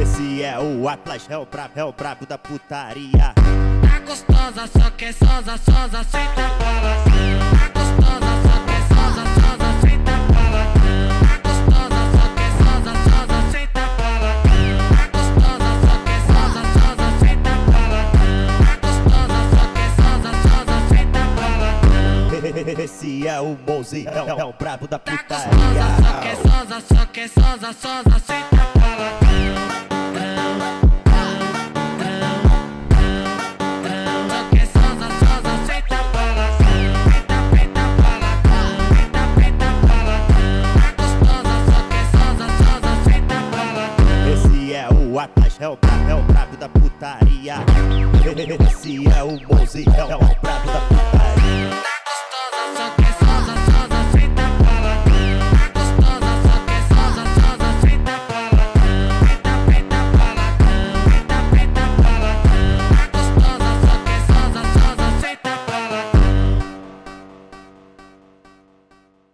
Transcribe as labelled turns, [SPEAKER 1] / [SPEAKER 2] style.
[SPEAKER 1] Esse é o Atlas, é o brabo da putaria.
[SPEAKER 2] Tá gostosa, só quer sosa, sosa, senta palavrão. Tá gostosa, só quer sosa, sosa, senta palavrão. Tá gostosa, só quer sosa, sosa, senta palavrão. Tá gostosa, só quer sosa, sosa, senta palavrão. Tá gostosa, só quer sosa, sosa, senta palavrão.
[SPEAKER 1] Esse é o Mozi, é o brabo da
[SPEAKER 2] Tá
[SPEAKER 1] putaria.
[SPEAKER 2] gostosa, só quer sosa, só quer sosa, sosa, senta palavrão.
[SPEAKER 1] O Atlas é o brabo da putaria. Esse é o Mozi, é o brabo da putaria.